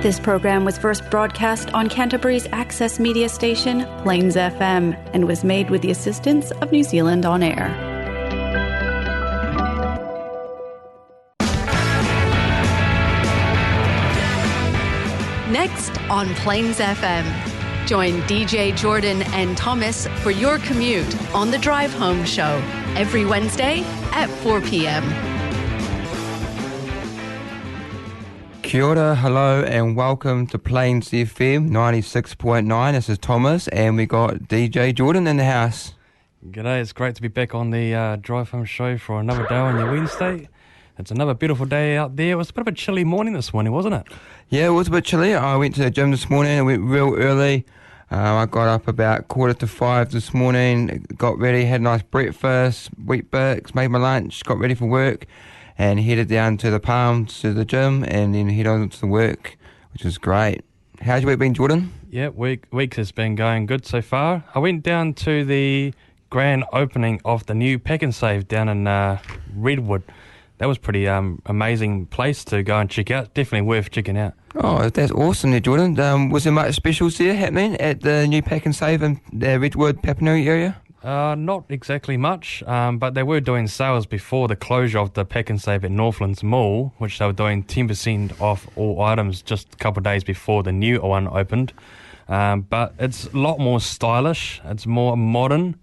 This program was first broadcast on Canterbury's access media station, Plains FM, and was made with the assistance of New Zealand On Air. Next on Plains FM, join DJ Jordan and Thomas for your commute on the Drive Home Show every Wednesday at 4 p.m. Kia ora, hello and welcome to Plains FM 96.9. This is Thomas and we got DJ Jordan in the house. G'day, it's great to be back on the Drive Home Show for another day on your Wednesday. It's another beautiful day out there. It was a bit of a chilly morning this morning, wasn't it? Yeah, it was a bit chilly. I went to the gym this morning. I went real early. I got up about 4:45 this morning, got ready, had a nice breakfast, wheat bix, made my lunch, got ready for work, and headed down to the Palms to the gym and then head on to work, which was great. How's your week been, Jordan? Yeah, week has been going good so far. I went down to the grand opening of the new Pack and Save down in Redwood. That was pretty amazing place to go and check out. Definitely worth checking out. Oh, that's awesome there, Jordan. Was there much specials there happening at the new Pack and Save in the Redwood, Papanui area? Not exactly much, but they were doing sales before the closure of the Pack and Save at Northlands Mall, which they were doing 10% off all items just a couple of days before the new one opened. But it's a lot more stylish, it's more modern,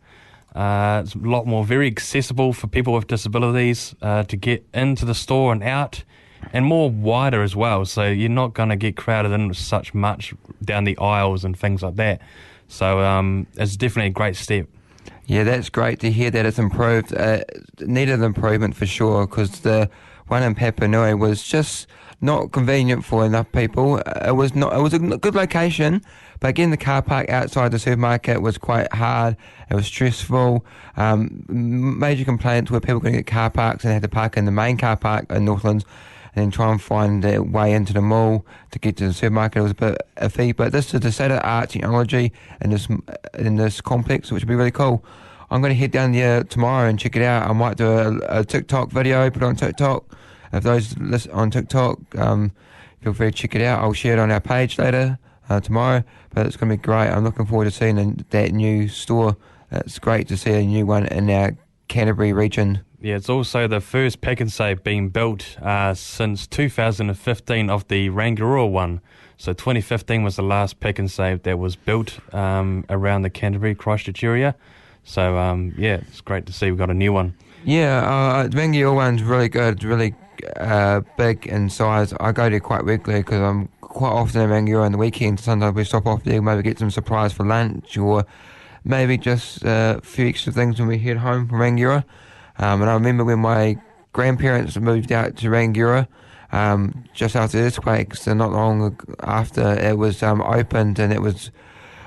it's a lot more very accessible for people with disabilities to get into the store and out, and more wider as well, so you're not going to get crowded in such much down the aisles and things like that. So it's definitely a great step. Yeah, that's great to hear that it's improved. Needed improvement for sure, because the one in Papanui was just not convenient for enough people. It was a good location, but getting the car park outside the supermarket was quite hard. It was stressful. Major complaints were people couldn't get car parks and had to park in the main car park in Northlands and then try and find their way into the mall to get to the supermarket. It was a bit iffy, but this is the state-of-the-art technology in this complex, which would be really cool. I'm going to head down there tomorrow and check it out. I might do a TikTok video, put it on TikTok. If those listen on TikTok, feel free to check it out. I'll share it on our page later tomorrow, but it's going to be great. I'm looking forward to seeing that new store. It's great to see a new one in our Canterbury region. Yeah, it's also the first Pack and Save being built since 2015 of the Rangiora one. So 2015 was the last Pack and Save that was built around the Canterbury, Christchurch area. So, yeah, it's great to see we've got a new one. Yeah, the Rangiora one's really good. It's really big in size. I go there quite regularly because I'm quite often in Rangiora on the weekends. Sometimes we stop off there, maybe get some surprise for lunch or maybe just a few extra things when we head home from Rangiora. And I remember when my grandparents moved out to Rangiora just after the earthquake, so not long after it was opened, and it was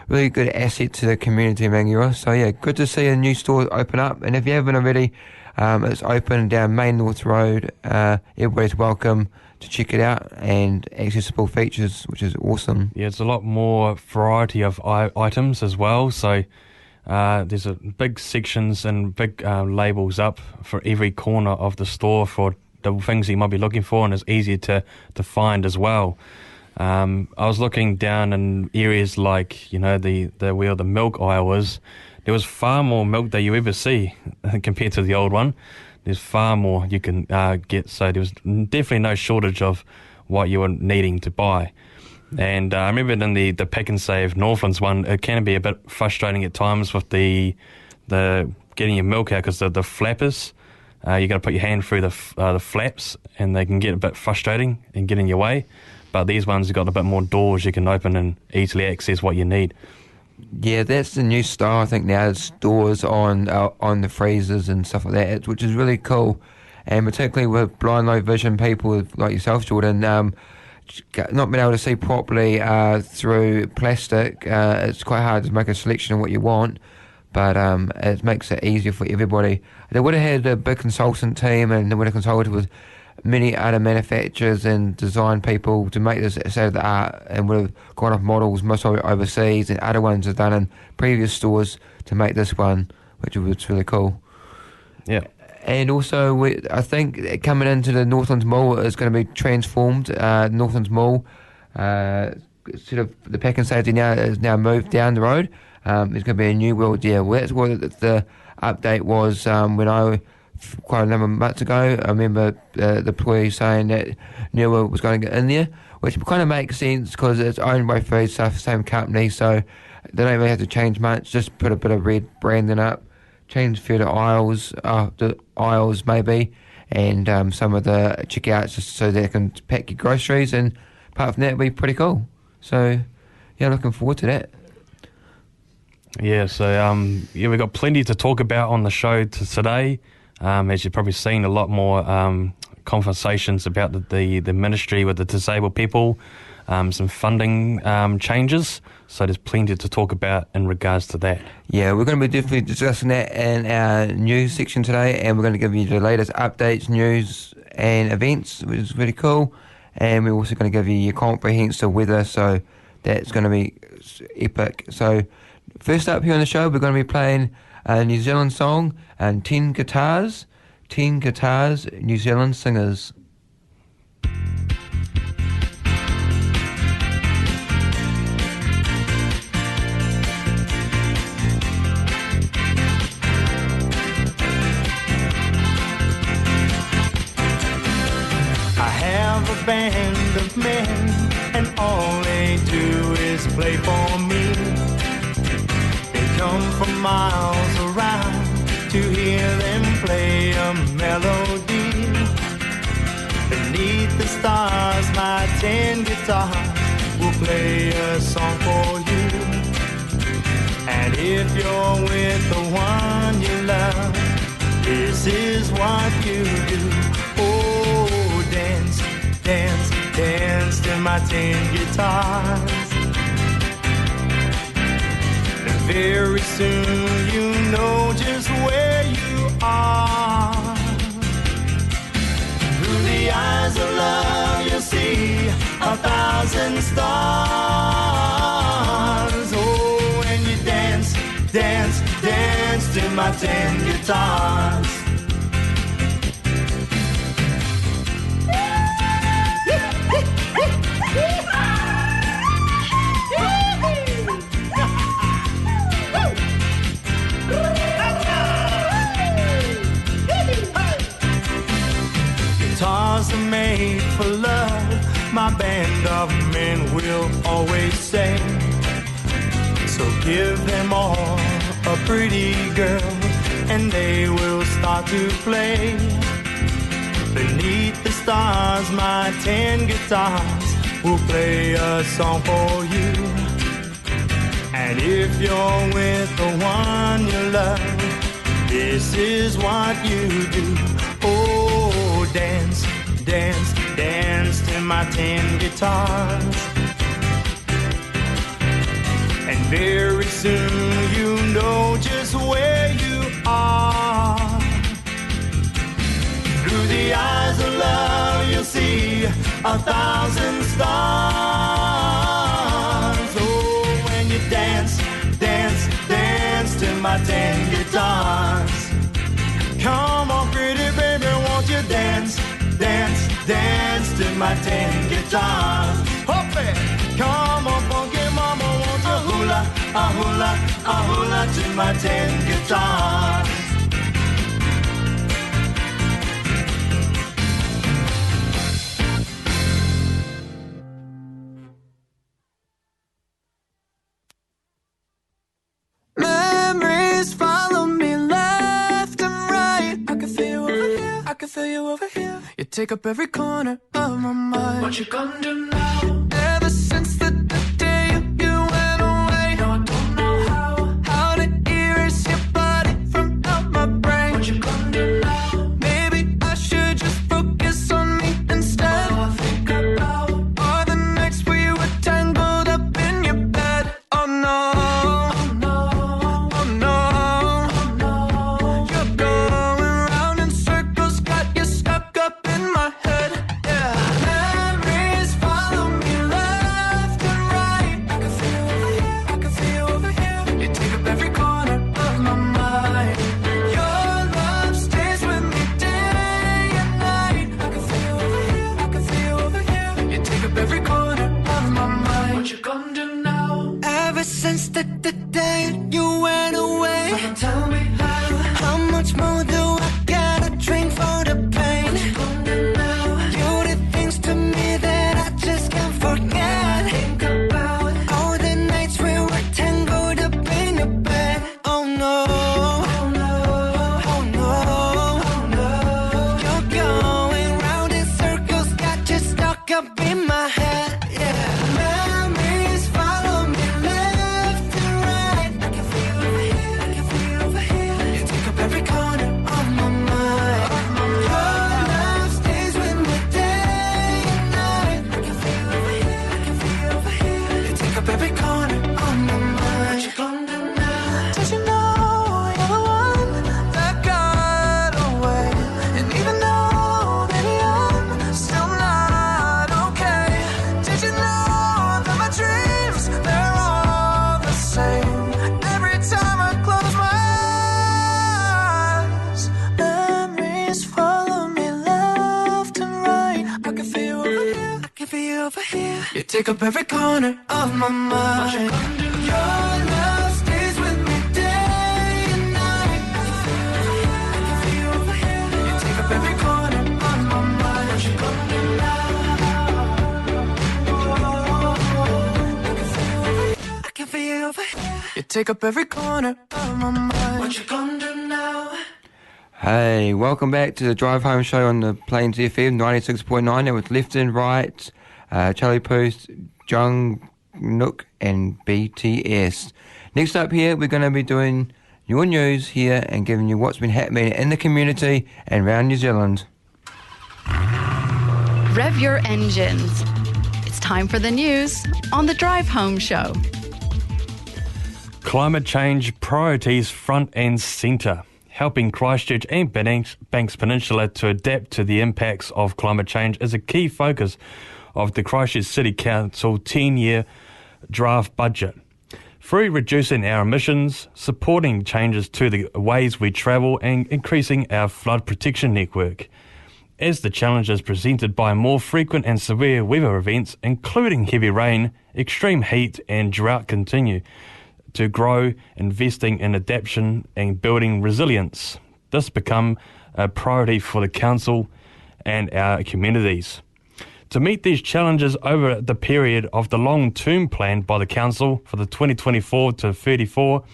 really good asset to the community in Rangiora. So yeah, good to see a new store open up. And if you haven't already, it's open down Main North Road. Everybody's welcome to check it out, and accessible features, which is awesome. Yeah, it's a lot more variety of items as well. So there's a big sections and big labels up for every corner of the store for the things you might be looking for, and it's easier to find as well. I was looking down in areas like, you know, where the milk aisle was. There was far more milk that you ever see compared to the old one. There's far more you can get, so there was definitely no shortage of what you were needing to buy. And I remember in the Pack and Save Northlands one, it can be a bit frustrating at times with the getting your milk out, because the flappers, you got to put your hand through the flaps, and they can get a bit frustrating and get in your way. But these ones have got a bit more doors you can open and easily access what you need. Yeah, that's the new style, I think, now. It's doors on the freezers and stuff like that, which is really cool. And particularly with blind, low vision people like yourself, Jordan, not being able to see properly through plastic, it's quite hard to make a selection of what you want, but it makes it easier for everybody. They would have had a big consultant team, and they would have consulted with many other manufacturers and design people to make this state of the art, and would have gone off models most of it overseas, and other ones have done in previous stores to make this one, which was really cool. Yeah. And also, I think coming into the Northlands Mall is going to be transformed. Northlands Mall Sort of the Pack and Safety now is now moved down the road. There's going to be a new wheel there. Well, that's what the update was when I, quite a number of months ago, I remember the police saying that new wheel was going to get in there, which kind of makes sense because it's owned by Food Stuff, same company, so they don't really have to change much. Just put a bit of red branding up, change a few of the aisles maybe, and some of the checkouts just so they can pack your groceries, and apart from that, it'll be pretty cool. So, yeah, looking forward to that. Yeah, so we've got plenty to talk about on the show today. As you've probably seen, a lot more conversations about the ministry with the disabled people, some funding changes. So there's plenty to talk about in regards to that. Yeah, we're going to be definitely discussing that in our news section today, and we're going to give you the latest updates, news and events, which is really cool. And we're also going to give you your comprehensive weather, so that's going to be epic. So first up here on the show, we're going to be playing a New Zealand song and 10 Guitars, New Zealand singers. Band of men, and all they do is play for me. They come from miles around to hear them play a melody. Beneath the stars, my 10 guitars will play a song for you. And if you're with the one you love, this is what you do. Oh, dance, dance, dance to my 10 guitars. And very soon you know just where you are. Through the eyes of love you'll see 1,000 stars. Oh, and you dance, dance, dance to my 10 guitars. Guitars are made for love, my band of men will always say. So give them all a pretty girl, and they will start to play. Beneath the stars, my 10 guitars will play a song for you. And if you're with the one you love, this is what you do. Oh, dance, dance, dance to my 10 guitars. And very soon you know just where you are. Through the eyes of love you'll see 1,000 stars. Oh, when you dance, dance, dance to my 10 guitars. Come on, pretty baby, won't you dance, dance, dance to my 10 guitars. Hop it! Come on, funky mama, won't you hula, a hula, a hula to my 10 guitars. Memories follow me left and right. I can feel you over here, I can feel you over here. You take up every corner of my mind. What you gonna do now? Ever since the day you went away, no, I don't know how to erase your body from out my brain. What you gonna do now? Maybe I should just focus on me instead. All I think about are the nights we were tangled up in your bed. Oh no. Follow since the day you went away. Tell me how much more do I gotta drink for the pain? You did things to me that I just can't forget. Think about all the nights we were tangled up in your bed. Oh no, oh no, oh no, oh no. You're going round in circles, got you stuck up in my head. Yeah. Memories follow me left and right. I can feel you over here, I can feel you over here. You take up every corner of my mind. Your love stays with me day and night. I can feel you over here, I can feel you over here. You take up every corner of my mind. What you gonna do now? Did you know you're the one that got away? And even though, baby, I'm still not okay. Did you know that my dreams, they're all the same? Every time I close my eyes, memories follow me left and right. I can feel you over here, I can feel you over here. You take up every corner of my mind. Your love stays with me day and night. I can feel you over here, you take up every corner of my mind. What you gonna do now? I can feel you over here. You take up every corner of my mind. What you gonna do now? Hey, welcome back to the Drive Home Show on the Plains FM 96.9. And with Left and Right, Charlie Puth, Jung Nook, and BTS. Next up here, we're going to be doing your news here and giving you what's been happening in the community and around New Zealand. Rev your engines. It's time for the news on the Drive Home Show. Climate change priorities front and centre, helping Christchurch and Banks Peninsula to adapt to the impacts of climate change is a key focus of the Christchurch City Council 10-year draft budget. Through reducing our emissions, supporting changes to the ways we travel and increasing our flood protection network. As the challenges presented by more frequent and severe weather events, including heavy rain, extreme heat and drought continue to grow, investing in adaptation and building resilience. This become a priority for the Council and our communities. To meet these challenges over the period of the long-term plan by the Council for the 2024 to 34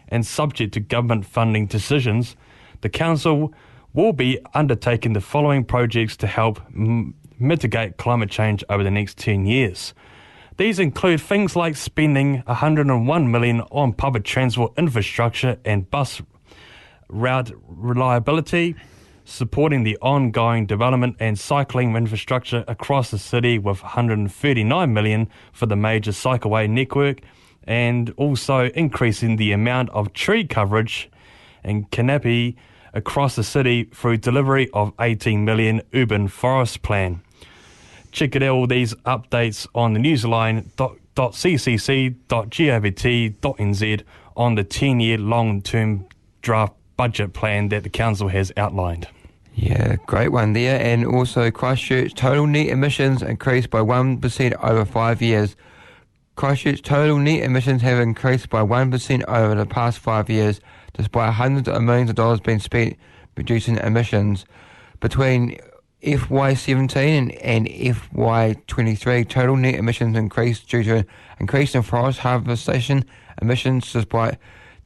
and subject to government funding decisions, the Council will be undertaking the following projects to help mitigate climate change over the next 10 years. These include things like spending $101 million on public transport infrastructure and bus route reliability, supporting the ongoing development and cycling infrastructure across the city with $139 million for the major cycleway network, and also increasing the amount of tree coverage and canopy across the city through delivery of $18 million urban forest plan. Check out all these updates on the newsline.ccc.govt.nz on the 10-year long-term draft budget plan that the Council has outlined. Yeah, great one there. And also Christchurch total net emissions increased by 1% over 5 years. Christchurch total net emissions have increased by 1% over the past 5 years, despite hundreds of millions of dollars being spent reducing emissions. Between FY17 and FY23, total net emissions increased due to an increase in forest harvestation emissions, despite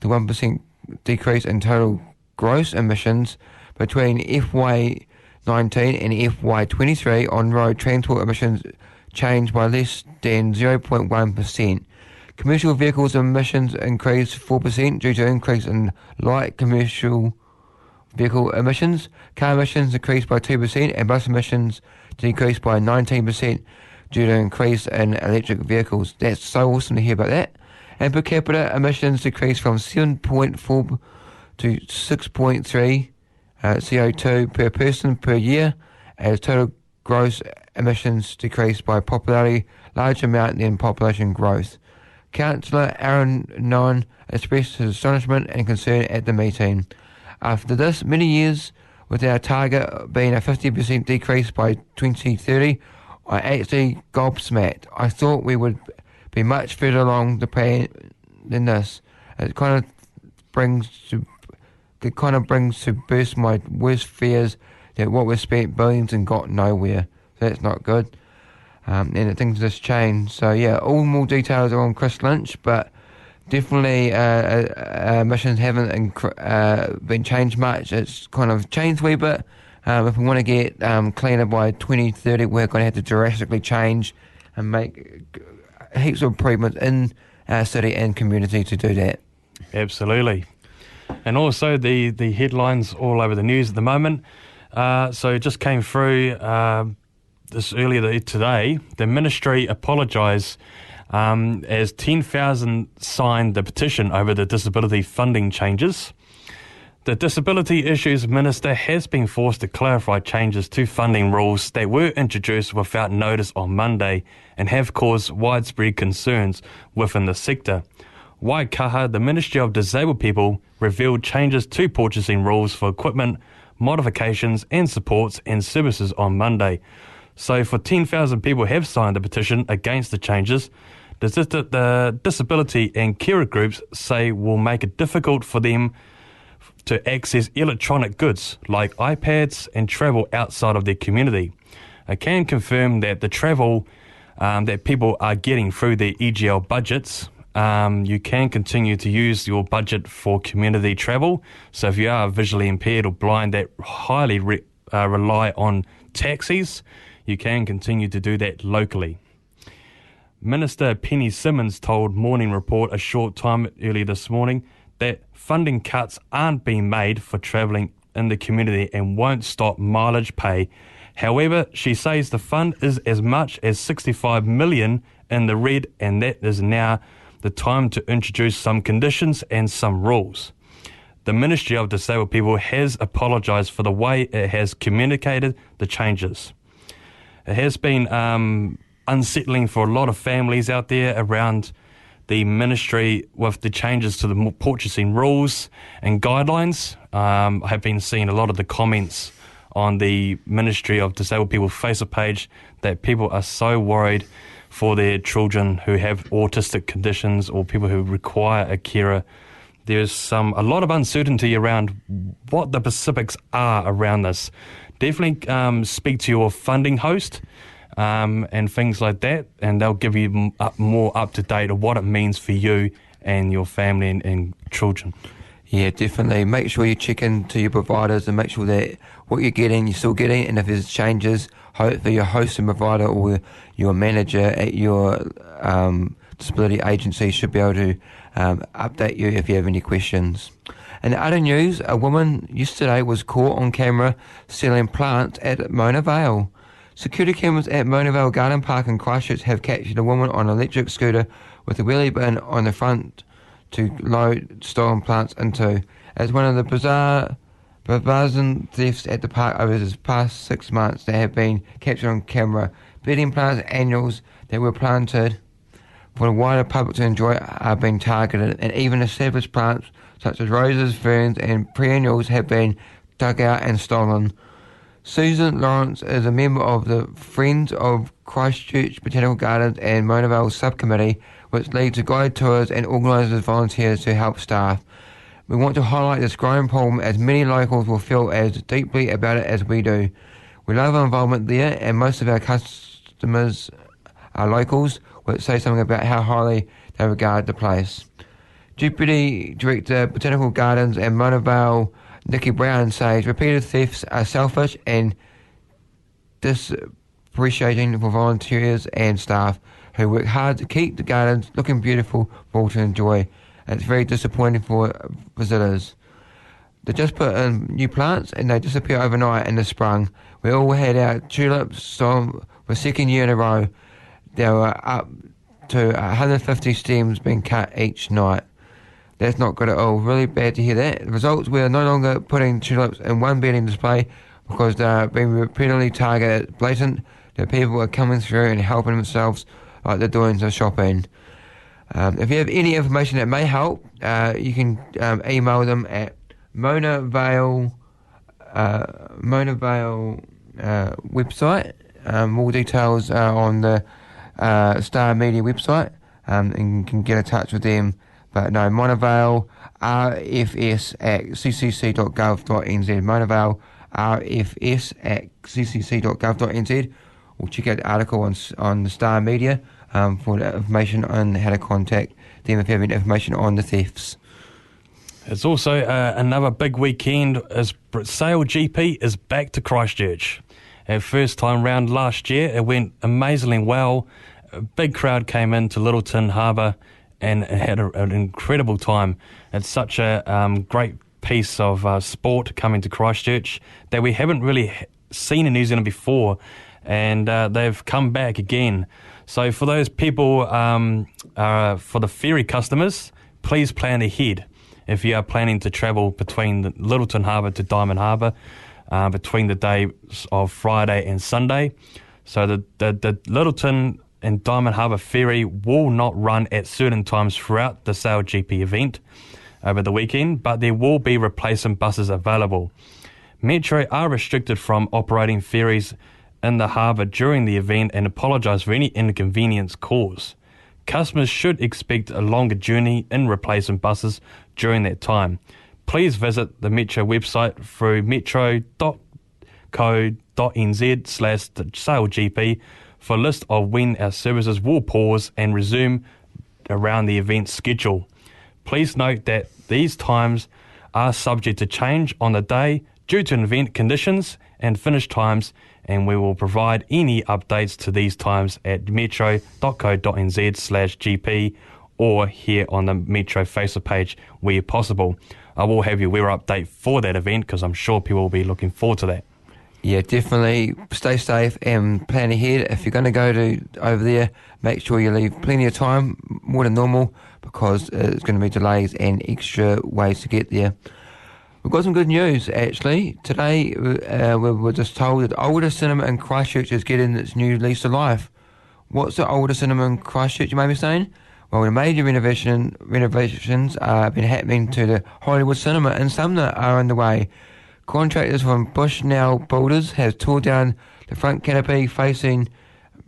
the 1% decrease in total gross emissions. Between FY19 and FY23, on-road transport emissions changed by less than 0.1%. Commercial vehicles emissions increased 4% due to an increase in light commercial vehicle emissions. Car emissions increased by 2% and bus emissions decreased by 19% due to an increase in electric vehicles. That's so awesome to hear about that. And per capita emissions decreased from 7.4 to 6.3 CO2 per person per year, as total gross emissions decreased by popularity large amount in population growth. Councillor Aaron Nunn expressed his astonishment and concern at the meeting. After this many years, with our target being a 50% decrease by 2030, I actually gobsmacked. I thought we would be much further along the than this. It kind of brings to burst my worst fears that what we've spent billions and got nowhere. So that's not good. And things just change. So yeah, all more details are on Chris Lynch, but definitely missions haven't been changed much. It's kind of changed a wee bit. If we want to get cleaner by 2030, we're going to have to drastically change and make heaps of improvements in our city and community to do that. Absolutely. And also the headlines all over the news at the moment. So it just came through this earlier today. The ministry apologised as 10,000 signed the petition over the disability funding changes. The Disability Issues Minister has been forced to clarify changes to funding rules that were introduced without notice on Monday and have caused widespread concerns within the sector. Waikaha, the Ministry of Disabled People, revealed changes to purchasing rules for equipment, modifications and supports and services on Monday. So for 10,000 people have signed a petition against the changes, the disability and carer groups say will make it difficult for them to access electronic goods like iPads and travel outside of their community. I can confirm that the travel that people are getting through their EGL budgets, you can continue to use your budget for community travel. So if you are visually impaired or blind that highly rely on taxis, you can continue to do that locally. Minister Penny Simmons told Morning Report a short time earlier this morning that funding cuts aren't being made for travelling in the community and won't stop mileage pay. However, she says the fund is as much as 65 million in the red, and that is now the time to introduce some conditions and some rules. The Ministry of Disabled People has apologised for the way it has communicated the changes. It has been unsettling for a lot of families out there around the ministry with the changes to the purchasing rules and guidelines. I have been seeing a lot of the comments on the Ministry of Disabled People Facebook page that people are so worried for their children who have autistic conditions or people who require a carer. There's a lot of uncertainty around what the specifics are around this. Definitely speak to your funding host and things like that, and they'll give you more up-to-date of what it means for you and your family and children. Yeah, definitely. Make sure you check into your providers and make sure that what you're getting, you're still getting, and if there's changes, hopefully your host and provider or your manager at your disability agency should be able to update you if you have any questions. In other news, a woman yesterday was caught on camera selling plants at Mona Vale. Security cameras at Mona Vale Garden Park in Christchurch have captured a woman on an electric scooter with a wheelie bin on the front to load stolen plants into. As one of the bizarre thefts at the park over the past 6 months that have been captured on camera, bedding plants and annuals that were planted for the wider public to enjoy are being targeted, and even established plants such as roses, ferns and perennials have been dug out and stolen. Susan Lawrence is a member of the Friends of Christchurch Botanical Gardens and Mona Vale subcommittee, which leads to guide tours and organises volunteers to help staff. We want to highlight this growing problem as many locals will feel as deeply about it as we do. We love our involvement there, and most of our customers are locals, which say something about how highly they regard the place. Deputy Director Botanical Gardens and Mona Vale Nikki Brown says repeated thefts are selfish and disappreciating for volunteers and staff who work hard to keep the gardens looking beautiful for all to enjoy. It's very disappointing for visitors. They just put in new plants and they disappear overnight in the spring. We all had our tulips sown for the second year in a row. There were up to 150 stems being cut each night. That's not good at all. Really bad to hear that. The results, we are no longer putting tulips in one bedding display because they are being repeatedly targeted. Blatant that people are coming through and helping themselves like they're doing some shopping. If you have any information that may help, you can email them at Mona Vale website. More details are on the Star Media website, and you can get in touch with them. But no, Monavale, RFS at ccc.gov.nz. Monavale, RFS at ccc.gov.nz. Or check out the article on the Star Media for the information on how to contact them if you have any information on the thefts. It's also another big weekend as Sail GP is back to Christchurch. Our first time round last year, it went amazingly well. A big crowd came into Littleton Harbour and had an incredible time. It's such a great piece of sport coming to Christchurch that we haven't really seen in New Zealand before, and they've come back again. So for those people, for the ferry customers, please plan ahead. If you are planning to travel between the Littleton Harbour to Diamond Harbour between the days of Friday and Sunday. So the Littleton and Diamond Harbour ferry will not run at certain times throughout the Sail GP event over the weekend, but there will be replacement buses available. Metro are restricted from operating ferries in the harbour during the event and apologise for any inconvenience caused. Customers should expect a longer journey in replacement buses during that time. Please visit the Metro website through metro.co.nz/SailGP for a list of when our services will pause and resume around the event schedule. Please note that these times are subject to change on the day due to event conditions and finish times, and we will provide any updates to these times at metro.co.nz/GP or here on the Metro Facebook page where possible. I will have your weather update for that event because I'm sure people will be looking forward to that. Yeah, definitely stay safe and plan ahead. If you're going to go over there, make sure you leave plenty of time, more than normal, because it's going to be delays and extra ways to get there. We've got some good news, actually. Today, we were just told that Older Cinema in Christchurch is getting its new lease of life. What's the Older Cinema in Christchurch, you may be saying? Well, the major renovations have been happening to the Hollywood Cinema in Sumner are underway. Contractors from Bushnell Builders have tore down the front canopy facing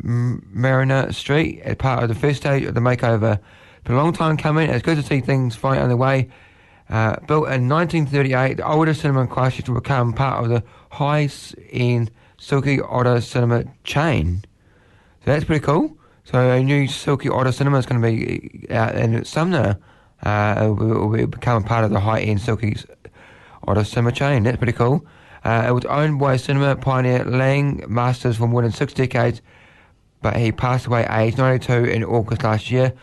Mariner Street as part of the first stage of the makeover. It's been a long time coming. It's good to see things finally underway. Built in 1938, the Older Cinema in Christchurch will become part of the high-end Silky Otter Cinema chain. So that's pretty cool. So a new Silky Otter Cinema is going to be out in Sumner. It will become part of the high-end Silky Otter Cinema chain. That's pretty cool. It was owned by cinema pioneer Lang Masters for more than 6 decades, but he passed away aged 92 in August last year.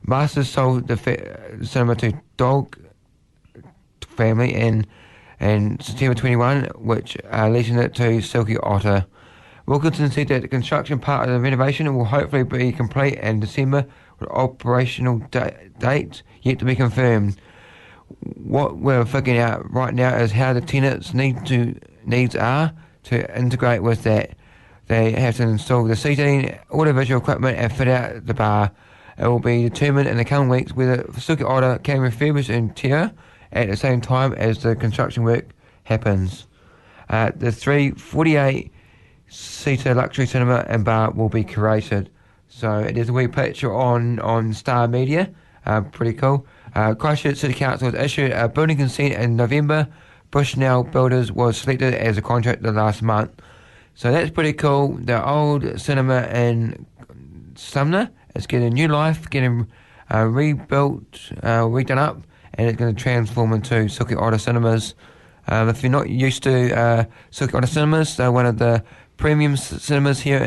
Masters sold the cinema to Dog family in September 21, which leasing it to Silky Otter. Wilkinson said that the construction part of the renovation will hopefully be complete in December, with operational dates yet to be confirmed. What we're figuring out right now is how the tenants' needs are to integrate with that. They have to install the seating, audiovisual equipment, and fit out the bar. It will be determined in the coming weeks whether Silky Otter can refurbish the interior at the same time as the construction work happens. The 348-seater luxury cinema and bar will be curated. So there's a wee picture on Star Media. Pretty cool. Christchurch City Council has issued a building consent in November. Bushnell Builders was selected as a contractor last month. So that's pretty cool. The old cinema in Sumner is getting new life, getting rebuilt, redone up, and it's going to transform into Silky Otter Cinemas. If you're not used to Silky Otter Cinemas, they're one of the premium cinemas here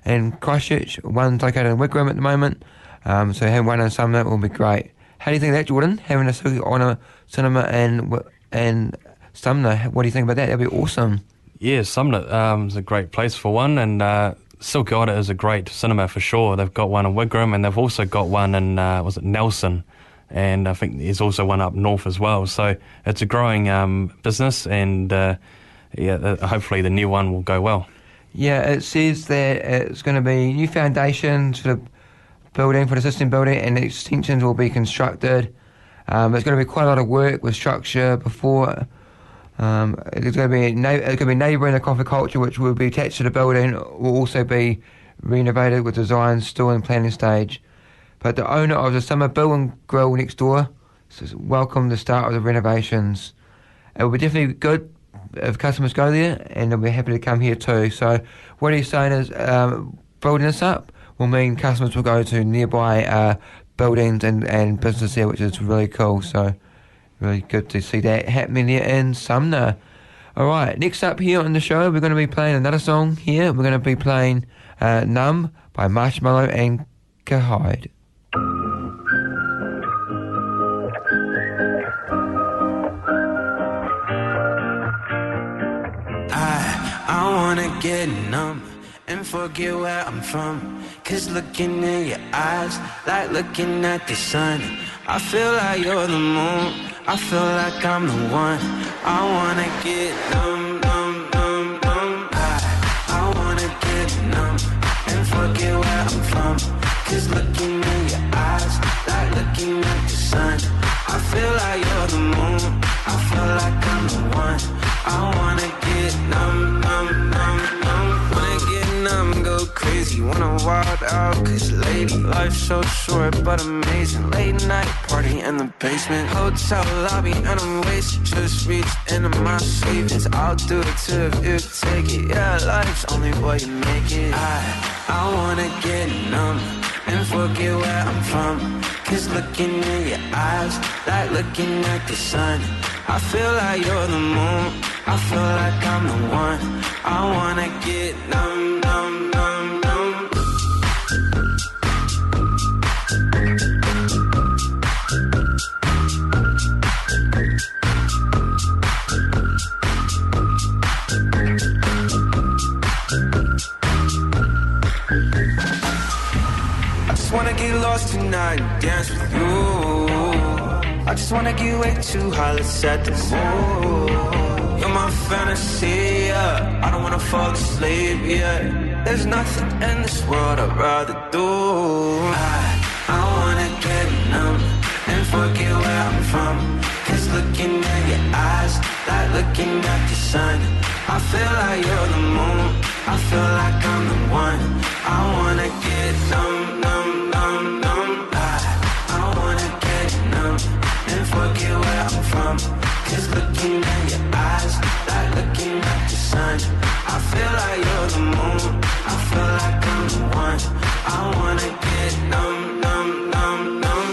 in Christchurch. One's located in Wigram at the moment. So having one in Sumner will be great. How do you think of that, Jordan? Having a Silky Otter Cinema and Sumner, what do you think about that? That'd be awesome. Yeah, Sumner is a great place for one, and Silky Otter is a great cinema for sure. They've got one in Wigram, and they've also got one in Nelson, and I think there's also one up north as well. So it's a growing business, and hopefully the new one will go well. Yeah, it says that it's going to be new foundations for the building, for the existing building, and the extensions will be constructed. There's going to be quite a lot of work with structure before. It's going to be neighbouring the coffee culture, which will be attached to the building. Will also be renovated with designs still in planning stage. But the owner of the Summer Bill and Grill next door says, welcome the start of the renovations. It will be definitely good if customers go there, and they'll be happy to come here too. So what he's saying is building this up will mean customers will go to nearby buildings and business there, which is really cool. So really good to see that happening here in Sumner. Alright, next up here on the show, we're going to be playing another song here. We're going to be playing Numb by Marshmallow and Kahide. I wanna get numb and forget where I'm from. Cause looking in your eyes, like looking at the sun. I feel like you're the moon, I feel like I'm the one. I wanna get numb, numb, numb, numb. I wanna get numb and forget where I'm from. Cause looking in your eyes, like looking at the sun. I feel like you're the moon, I feel like I'm the one. I wanna get numb, numb, numb, numb. Wanna get numb, go crazy, wanna wild out. Cause lady, life's so short but amazing. Late night party in the basement, hotel lobby and I'm wasted. Just reach into my savings, I'll do it too if you take it. Yeah, life's only what you make it. I wanna get numb and forget where I'm from. Cause looking in your eyes, like looking at the sun. I feel like you're the moon, I feel like I'm the one. I wanna get numb, numb, numb, numb. I just wanna get lost tonight and dance with you. I just wanna get way too high, let's set the mood. You're my fantasy, yeah. I don't wanna fall asleep, yeah. There's nothing in this world I'd rather do. I wanna get numb and forget where I'm from. Cause looking at your eyes, like looking at the sun. I feel like you're the moon, I feel like I'm the one. I wanna get numb, numb, numb, numb. I wanna get numb and forget where I'm from. Cause looking at your eyes, like looking at the sun. I feel like you're the moon, I feel like I'm the one. I wanna get numb, numb, numb, numb.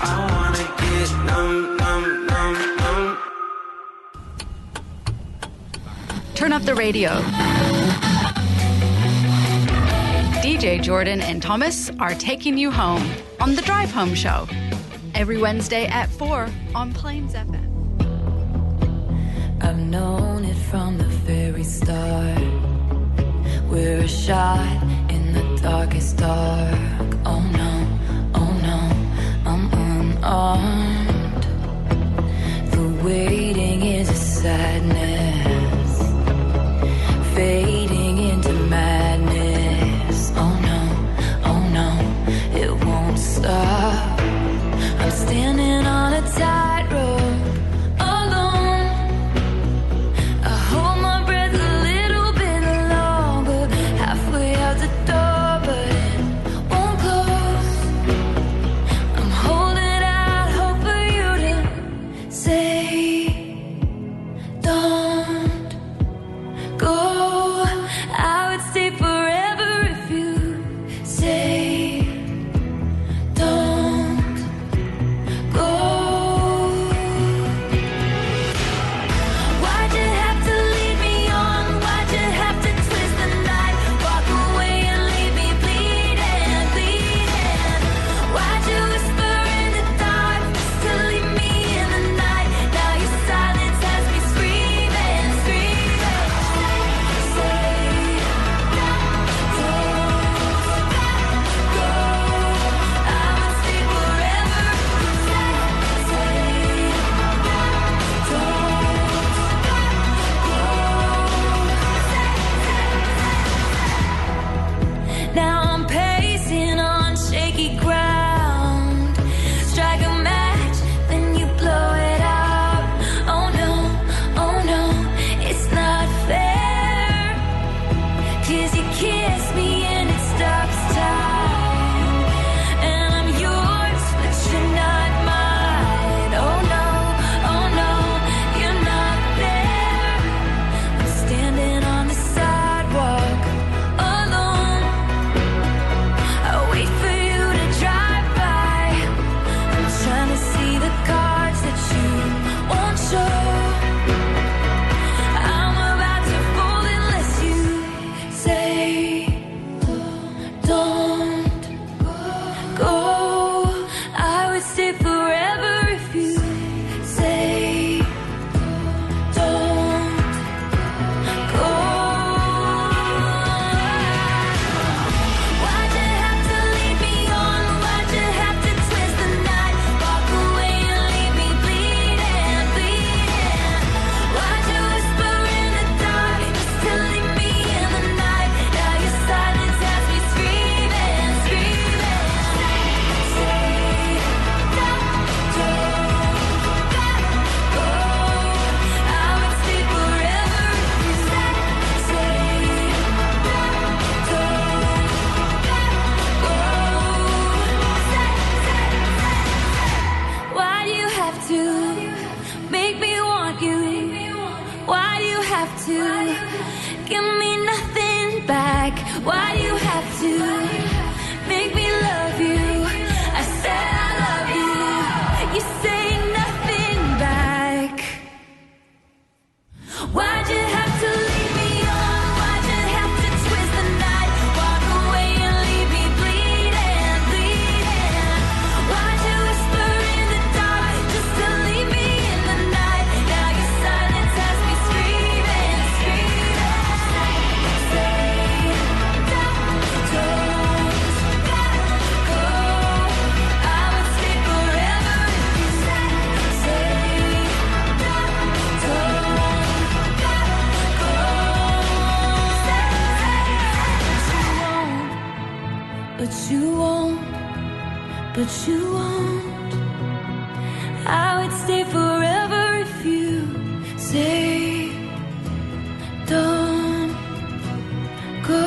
I wanna get numb, numb, numb, numb. Turn up the radio. DJ Jordan and Thomas are taking you home on The Drive Home Show. Every Wednesday at 4 on Plains FM. I've known it from the very start. We're a shot in the darkest dark. Oh no, I'm unarmed. The waiting is a sadness, fading into madness. Oh no, it won't stop. I'm standing on a tightrope, alone. I hold my breath a little bit longer, halfway out the door, but it won't close. I'm holding out hope for you to say, don't go. I would stay forever if you say, don't go. have to give me nothing back? Why do you have to make me love you? I said I love you. You say nothing back. Why'd you have to leave me on? Why'd you have to twist the night? Walk away and leave me bleeding, bleeding. Why'd you whisper in the dark just to leave me in the night? Now your silence has me screaming, screaming. Say, don't go. I would stay forever if you say, don't go. But you won't, but you won't. I would stay forever if you say, don't go.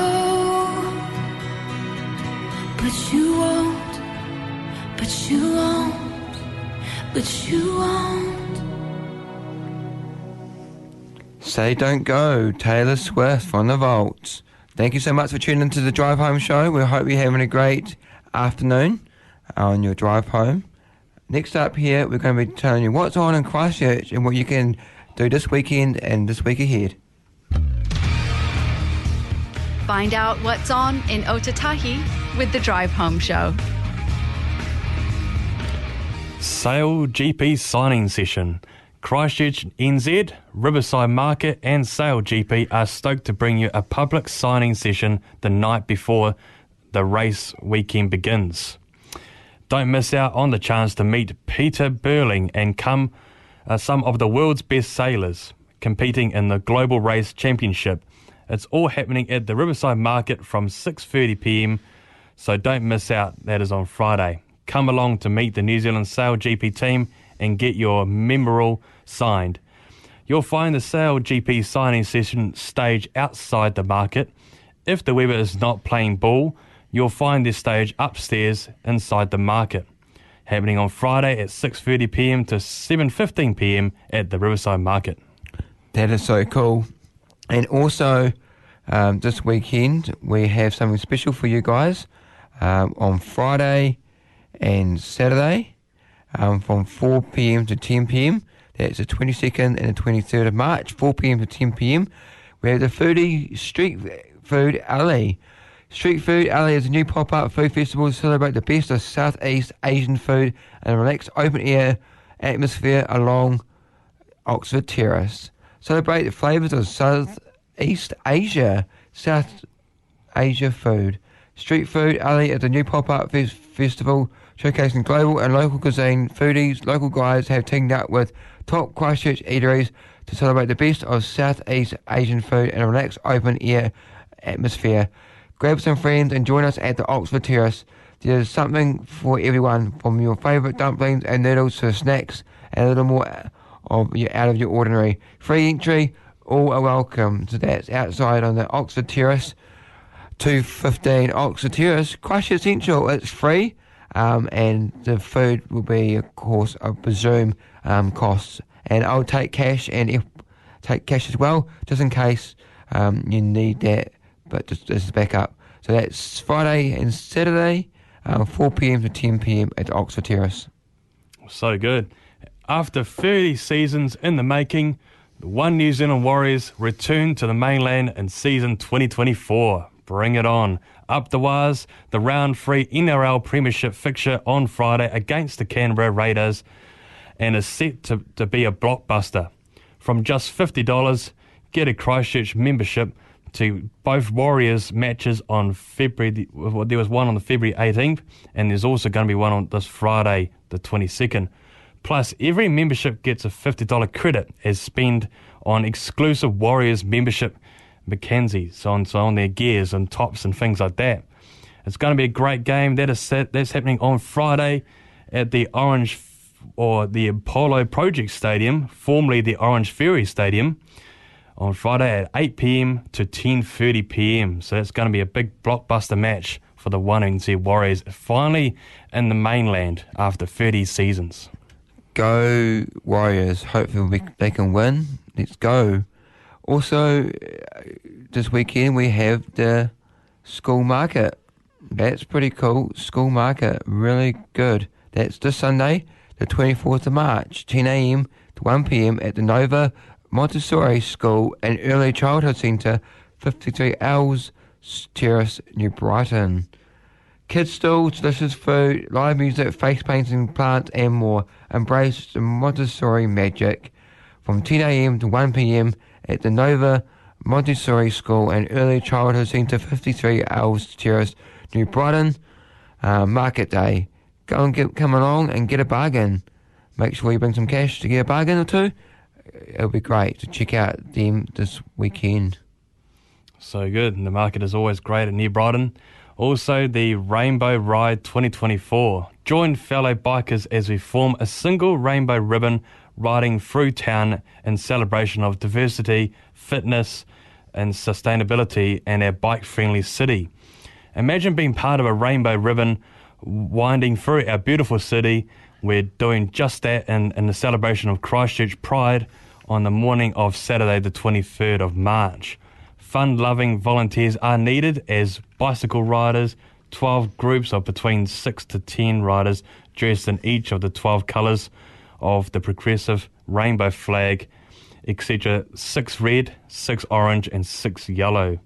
But you won't, but you won't, but you won't. Say Don't Go, Taylor Swift from The Vaults. Thank you so much for tuning into the Drive Home Show. We hope you're having a great afternoon on your drive home. Next up here, we're going to be telling you what's on in Christchurch and what you can do this weekend and this week ahead. Find out what's on in Otatahi with the Drive Home Show. Sale GP signing session. Christchurch NZ, Riverside Market and Sale GP are stoked to bring you a public signing session the night before the race weekend begins. Don't miss out on the chance to meet Peter Burling and some of the world's best sailors competing in the Global Race Championship. It's all happening at the Riverside Market from 6:30 p.m, so don't miss out. That is on Friday. Come along to meet the New Zealand Sale GP team and get your memorial signed. You'll find the Sale GP signing session stage outside the market. If the weather is not playing ball, you'll find this stage upstairs inside the market. Happening on Friday at 6:30 p.m. to 7:15 p.m. at the Riverside Market. That is so cool. And also, this weekend, we have something special for you guys. On Friday and Saturday, from 4 p.m. to 10 p.m. That's the 22nd and the 23rd of March, 4 p.m. to 10 p.m. We have the Foodie Street Food Alley. Street Food Alley is a new pop-up food festival to celebrate the best of Southeast Asian food and a relaxed open-air atmosphere along Oxford Terrace. Celebrate the flavours of Southeast Asia, South Asia food. Street Food Alley is a new pop-up festival showcasing global and local cuisine. Foodies, local guides have teamed up with top Christchurch eateries to celebrate the best of Southeast Asian food in a relaxed open-air atmosphere. Grab some friends and join us at the Oxford Terrace. There's something for everyone, from your favourite dumplings and noodles to snacks and a little more out of your ordinary. Free entry, all are welcome. So that's outside on the Oxford Terrace, 215 Oxford Terrace, Christchurch Central. It's free, and the food will be, of course, I presume, costs. And I'll take cash and take cash as well, just in case you need that. But just as a backup. So that's Friday and Saturday, 4 p.m. to 10 p.m. at Oxford Terrace. So good. After 30 seasons in the making, the One New Zealand Warriors return to the mainland in season 2024. Bring it on. Up the Waz, the round 3 NRL Premiership fixture on Friday against the Canberra Raiders, and is set to be a blockbuster. From just $50, get a Christchurch membership to both Warriors matches on February. Well, there was one on the February 18th, and there's also going to be one on this Friday, the 22nd. Plus, every membership gets a $50 credit as spend on exclusive Warriors membership Mackenzie, so on their gears and tops and things like that. It's going to be a great game. That's happening on Friday at the the Apollo Project Stadium, formerly the Orange Ferry Stadium, on Friday at 8 p.m. to 10:30 p.m. So that's going to be a big blockbuster match for the One NZ Warriors, finally in the mainland after 30 seasons. Go Warriors. Hopefully they can win. Let's go. Also, this weekend we have the school market. That's pretty cool. School market, really good. That's this Sunday, the 24th of March, 10 a.m. to 1 p.m. at the Nova Montessori School and Early Childhood Centre, 53 Owls Terrace, New Brighton. Kids stalls, delicious food, live music, face painting, plants and more. Embrace the Montessori magic from 10 a.m. to 1 p.m. at the Nova Montessori School and Early Childhood Centre, 53 Owls Terrace, New Brighton. Market day. Go and come along and get a bargain. Make sure you bring some cash to get a bargain or two. It'll be great to check out them this weekend. So good. And the market is always great at New Brighton. Also, the Rainbow Ride 2024. Join fellow bikers as we form a single rainbow ribbon riding through town in celebration of diversity, fitness and sustainability and our bike-friendly city. Imagine being part of a rainbow ribbon winding through our beautiful city. We're doing just that in the celebration of Christchurch Pride on the morning of Saturday the 23rd of March. Fun-loving volunteers are needed as bicycle riders, 12 groups of between 6 to 10 riders dressed in each of the 12 colours of the progressive rainbow flag, etc. 6 red, 6 orange and 6 yellow.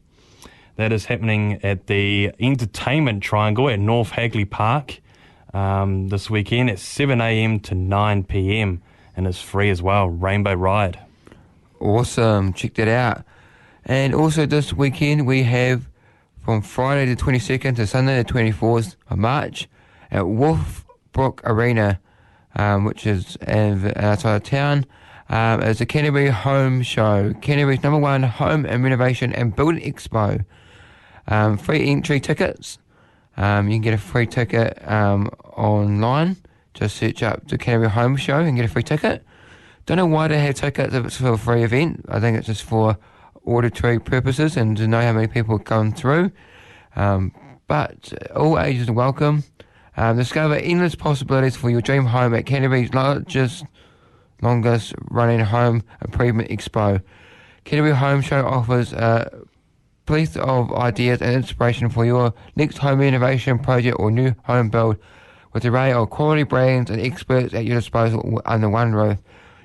That is happening at the Entertainment Triangle at North Hagley Park this weekend at 7 a.m. to 9 p.m. and it's free as well, Rainbow Ride. Awesome, check that out. And also this weekend we have from Friday the 22nd to Sunday the 24th of March at Wolfbrook Arena, which is outside of town. It's the Canterbury Home Show, Canterbury's #1 home and renovation and building expo. Free entry tickets. You can get a free ticket online. Just search up the Canterbury Home Show and get a free ticket. Don't know why they have tickets if it's for a free event. I think it's just for auditory purposes and to know how many people come through. But all ages are welcome. Discover endless possibilities for your dream home at Canterbury's longest running home improvement expo. Canterbury Home Show offers a plethora of ideas and inspiration for your next home renovation project or new home build, with an array of quality brands and experts at your disposal under one roof.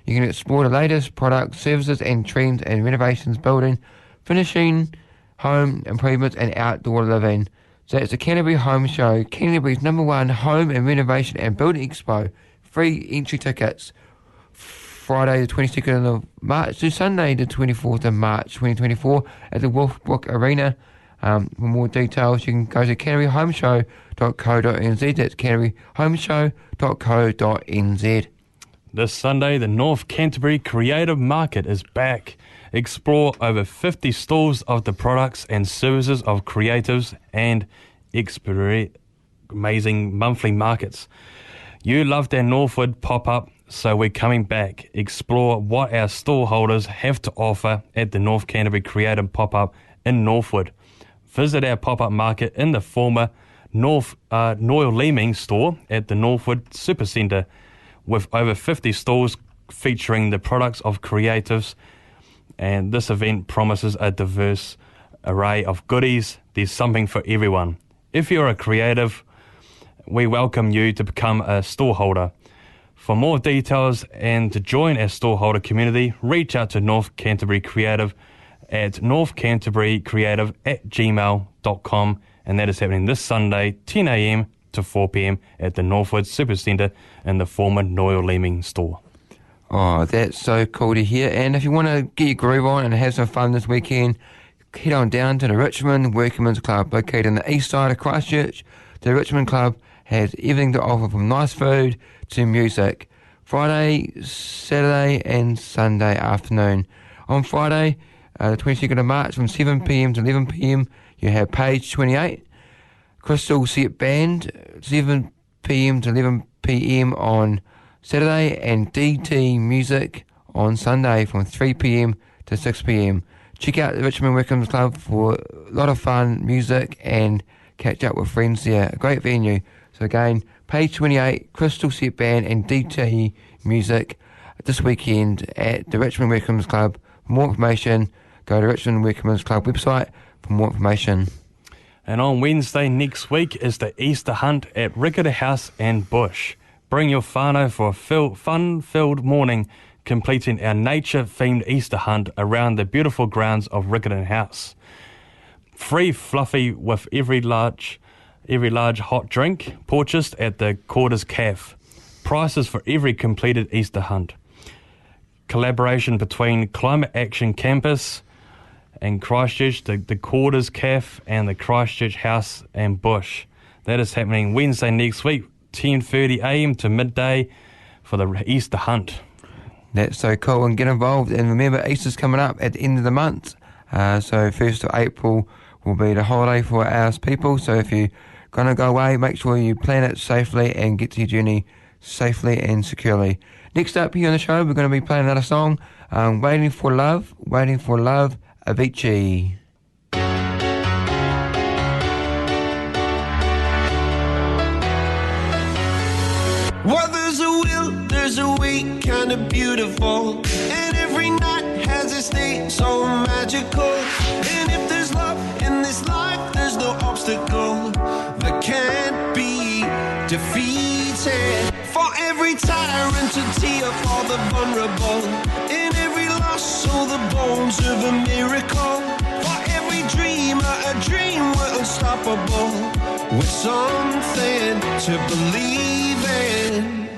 You can explore the latest products, services and trends in renovations, building, finishing, home improvements and outdoor living. So it's the Canterbury Home Show, Canterbury's #1 home and renovation and building expo. Free entry tickets. Friday the 22nd of March to Sunday the 24th of March 2024 at the Wolfbrook Arena. For more details you can go to canterburyhomeshow.co.nz. That's canterburyhomeshow.co.nz. This Sunday, the North Canterbury Creative Market is back. Explore over 50 stalls of the products and services of creatives and experience amazing monthly markets. You loved our Northwood pop-up, so we're coming back. Explore what our stall holders have to offer at the North Canterbury Creative Pop-up in Northwood. Visit our pop-up market in the former Noel Leeming store at the Northwood Supercentre, with over 50 stalls featuring the products of creatives, and this event promises a diverse array of goodies. There's something for everyone. If you're a creative, we welcome you to become a storeholder. For more details and to join our storeholder community, reach out to North Canterbury Creative at northcanterburycreative@gmail.com, and that is happening this Sunday, 10 a.m. to 4 p.m. at the Northwood Supercentre in the former Noel Leeming store. Oh, that's so cool to hear. And if you want to get your groove on and have some fun this weekend, head on down to the Richmond Workmen's Club, located on the east side of Christchurch. The Richmond Club has everything to offer, from nice food to music. Friday, Saturday and Sunday afternoon. On Friday, the 22nd of March, from 7 p.m. to 11 p.m, you have Page 28. Crystal Set Band, 7 p.m. to 11 p.m. on Saturday, and DT Music on Sunday from 3 p.m. to 6 p.m. Check out the Richmond Workmen's Club for a lot of fun, music, and catch up with friends there. A great venue. So again, Page 28, Crystal Set Band and DT Music this weekend at the Richmond Workmen's Club For more information, go to Richmond Workmen's Club website for more information. And on Wednesday next week is the Easter hunt at Riccarton House and Bush. Bring your whānau for a fun-filled morning, completing our nature-themed Easter hunt around the beautiful grounds of Riccarton House. Free fluffy with every large hot drink purchased at the Quarters Cafe. Prices for every completed Easter hunt. Collaboration between Climate Action Campus and Christchurch, the Quarters Cafe and the Christchurch House and Bush. That is happening Wednesday next week, 10:30 a.m. to midday for the Easter hunt. That's so cool, and get involved. And remember, Easter's coming up at the end of the month. So 1st of April will be the holiday for our people. So if you're going to go away, make sure you plan it safely and get to your journey safely and securely. Next up here on the show, we're going to be playing another song, Waiting for Love, Avicii. Well, there's a will, there's a way, kinda beautiful. And every night has its day, so magical. And if there's love in this life, there's no obstacle that can't be defeated. For every tyrant to tear for the vulnerable. In every loss, so the bones of a miracle. For every dreamer, a dream we're unstoppable. With something to believe in.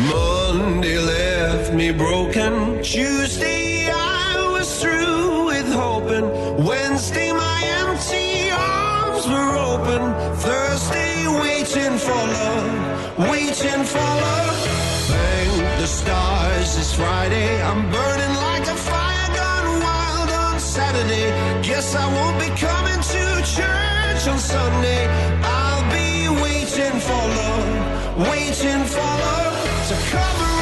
Monday left me broken. Tuesday I was through with hoping. Wednesday my empty arms were open. Thursday waiting for love, waiting for love. Thank the stars it's Friday. I'm burning like a fire gone wild on Saturday. Guess I won't be coming to church on Sunday. I'll be waiting for love, waiting for love to come around.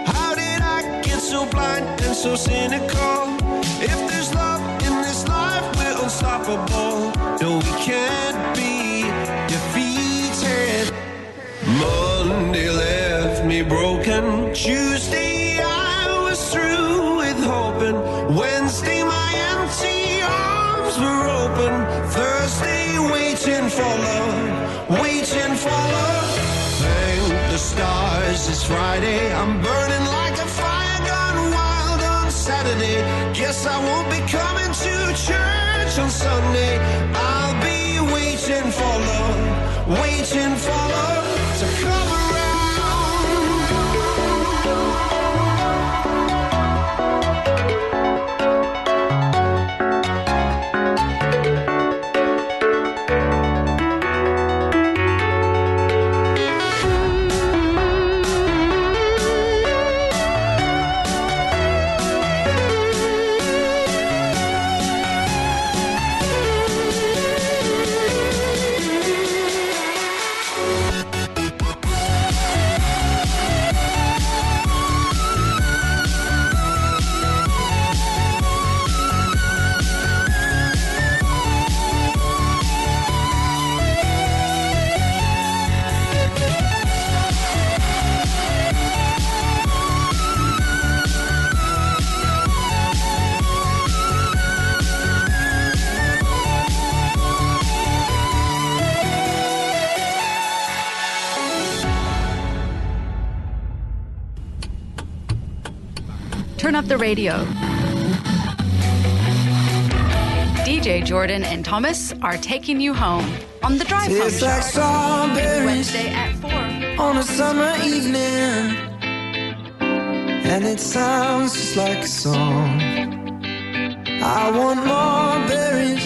How did I get so blind and so cynical? If there's love in this life, we're unstoppable. No, we can't be defeated. Monday left me broken. Tuesday I was through with hoping. Wednesday my empty arms were open. Thursday waiting for love, waiting for love. The stars, it's Friday. I'm burning like a fire gone wild on Saturday. Guess I won't be coming to church on Sunday. I'll be waiting for love, waiting for love to come around. Turn up the radio. DJ Jordan and Thomas are taking you home on the Drive Home Tastes like Show. strawberries Wednesday at 4. on a summer evening, and it sounds just like a song. I want more berries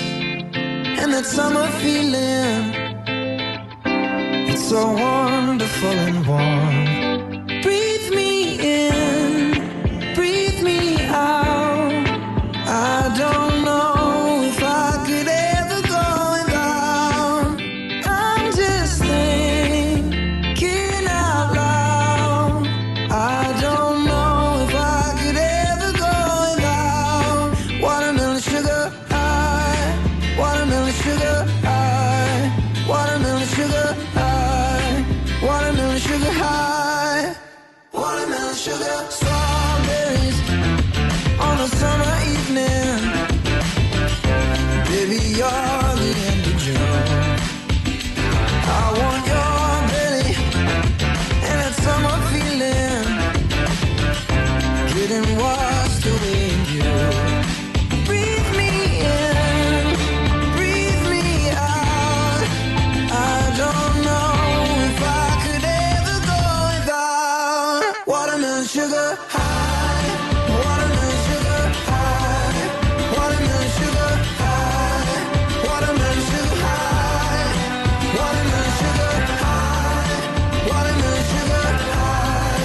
and that summer feeling. It's so wonderful and warm. Breathe me in, breathe me out. I don't know if I could ever go without. I'm just thinking out loud. I don't know if I could ever go without watermelon sugar high, watermelon sugar high, watermelon sugar high, watermelon sugar high, watermelon sugar. Strawberries on a summer evening. Baby, you're the end of June. I want your belly and that summer feeling, getting washed away in you. Breathe me in, breathe me out. I don't know if I could ever go without watermelon sugar high, watermelon sugar high, watermelon sugar high, watermelon sugar high, watermelon sugar high, watermelon sugar high,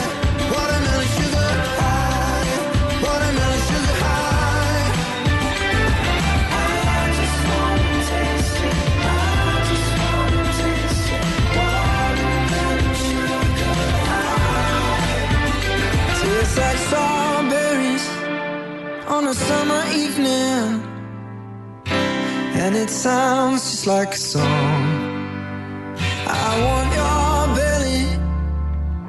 watermelon sugar high, watermelon sugar high. I just wanna taste it, I just wanna taste it, watermelon sugar high. Tastes like strawberries on a summer evening, and it sounds just like a song. I want your belly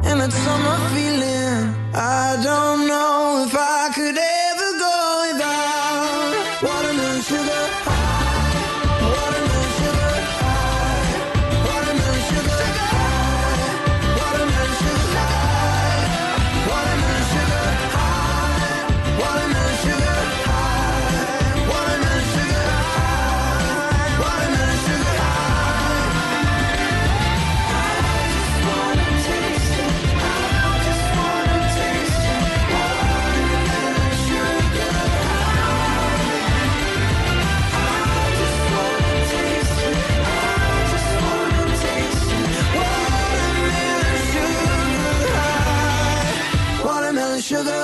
and that summer feeling. I don't know if I could ever go without watermelon sugar high, watermelon sugar high, watermelon sugar high, watermelon sugar high, watermelon sugar high, watermelon sugar high, watermelon sugar high, watermelon sugar high. I just wanna taste it, I just wanna taste it, watermelon sugar high. I just wanna taste it, I just wanna taste it, watermelon sugar high, watermelon sugar.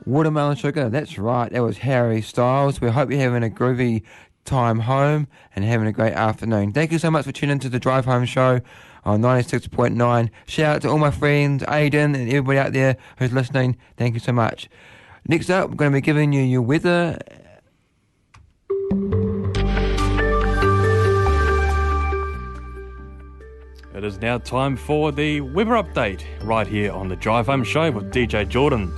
Watermelon sugar, that's right. That was Harry Styles. We hope you're having a groovy time home and having a great afternoon. Thank you so much for tuning into the Drive Home Show on 96.9. Shout out to all my friends, Aidan and everybody out there who's listening. Thank you so much. Next up, I'm going to be giving you your weather. It is now time for the weather update right here on the Drive Home Show with DJ Jordan.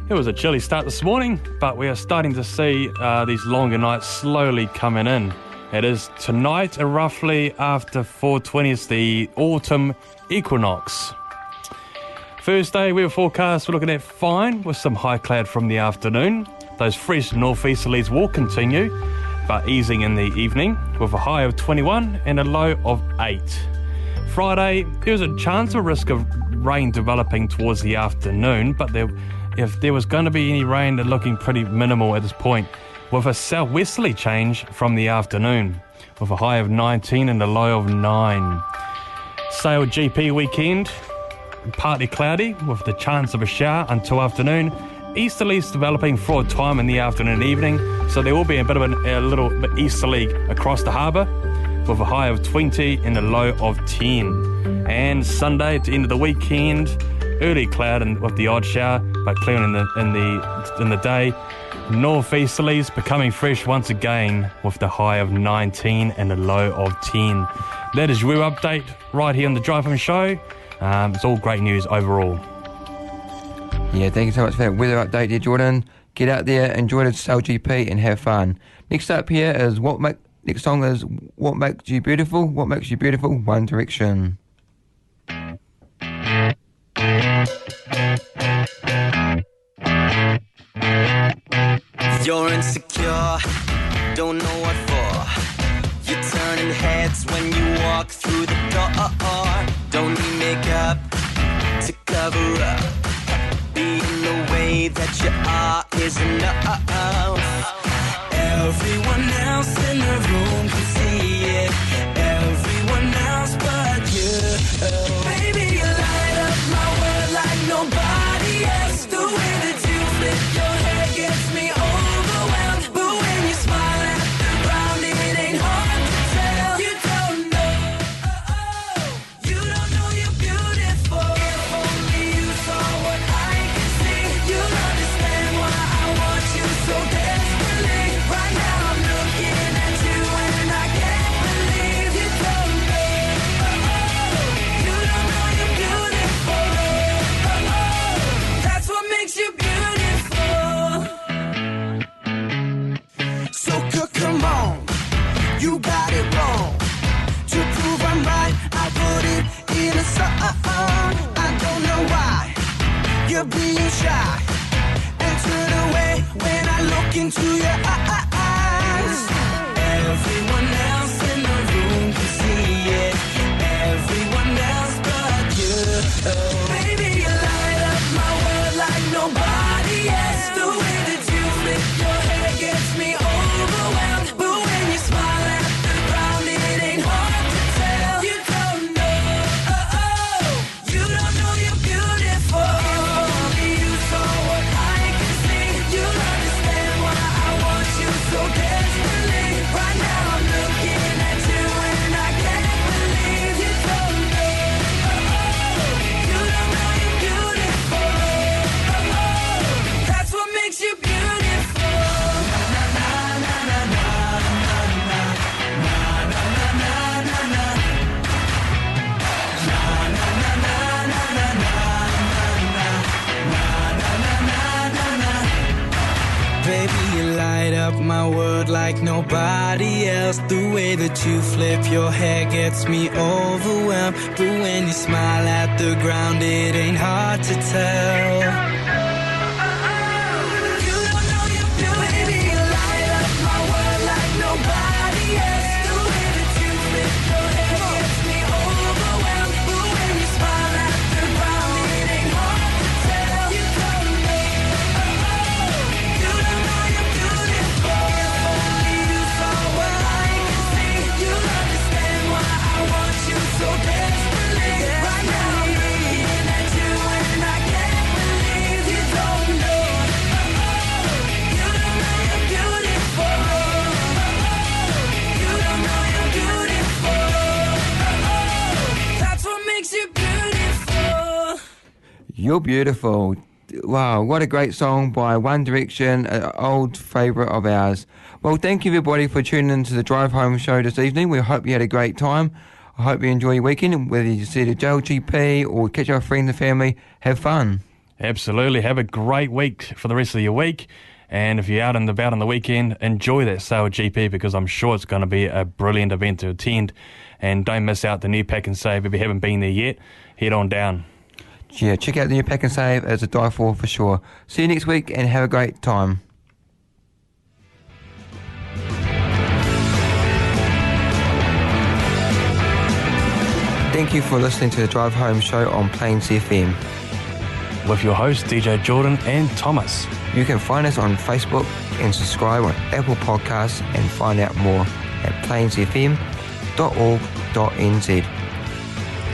It was a chilly start this morning, but we are starting to see these longer nights slowly coming in. It is tonight, roughly after 4:20, it's the autumn equinox. Thursday, we were forecast, we're looking at fine with some high cloud from the afternoon. Those fresh northeasterlies will continue, but easing in the evening with a high of 21 and a low of 8. Friday, there's a chance or risk of rain developing towards the afternoon, but if there was going to be any rain, they're looking pretty minimal at this point, with a southwesterly change from the afternoon, with a high of 19 and a low of 9. Sale GP weekend, partly cloudy, with the chance of a shower until afternoon. Easterlies developing for a time in the afternoon and evening, so there will be a little bit easterly across the harbour, with a high of 20 and a low of 10. And Sunday, at the end of the weekend, early cloud and with the odd shower, but clearing in the day. Northeasterlies becoming fresh once again with the high of 19 and a low of 10. That is your update right here on the Drive Home Show. It's all great news overall. Yeah, thank you so much for that weather update there, Jordan. Get out there, enjoy the Cell GP and have fun. Next up here is next song is What Makes You Beautiful? What Makes You Beautiful? One Direction. You're insecure, don't know what for. turning heads when you walk through the door. Don't need makeup to cover up. Being the way that you are is enough. Everyone else in the room can see it. Everyone else but you. Baby, you light up my world like nobody else. The way that you flip your hair gets me overwhelmed. But when you smile at the ground, it ain't hard to tell. You don't know, you don't know you're beautiful. If only you saw what I can see, you'll understand why I want you so desperately. Right now I'm looking at you and I can't believe you don't know. You don't know you're beautiful. That's what makes you beautiful. So come on, you got it wrong. To prove I'm right, I put it in a song. I don't know why you're being shy and turn away when I look into your eyes. Everyone else in the room can see it. Everyone else but you. Baby, you light up my world like nobody else. The way that you flip your hair gets me overwhelmed. But when you smile at the ground, it ain't hard to tell. You don't know, you don't know you're beautiful. If only you saw what I can see, you'll understand why I want you so desperately. Right now I'm looking at you and I can't believe you don't know. You don't know you're beautiful. That's what makes you beautiful. Baby, you light up my world like nobody else. The way that you flip your hair gets me overwhelmed. But when you smile at the ground, it ain't hard to tell. You don't know you're beautiful. Baby, you light up my world like nobody else. The way that you flip your hair gets me overwhelmed. But when you smile at the ground, it ain't hard to tell. You don't know, you don't know you're beautiful. If only you saw what I can see, you'll understand why I want you so desperately. Right now I'm looking at you and I can't believe you don't know. You don't know you're beautiful. You don't know you're beautiful. That's what makes you beautiful. You're beautiful. Wow, what a great song by One Direction, an old favourite of ours. Well, thank you everybody for tuning into the Drive Home show this evening. We hope you had a great time. I hope you enjoy your weekend, whether you see the JLGP or catch up with friends and family, have fun. Absolutely. Have a great week for the rest of your week. And if you're out and about on the weekend, enjoy that Sale GP because I'm sure it's going to be a brilliant event to attend. And don't miss out the new Pack and Save. If you haven't been there yet, head on down. Yeah, check out the new Pack and Save as a die for sure. See you next week and have a great time. Thank you for listening to the Drive Home show on Plains FM. With your hosts, DJ Jordan and Thomas. You can find us on Facebook and subscribe on Apple Podcasts and find out more at plainsfm.org.nz.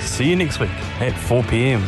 See you next week at 4 p.m.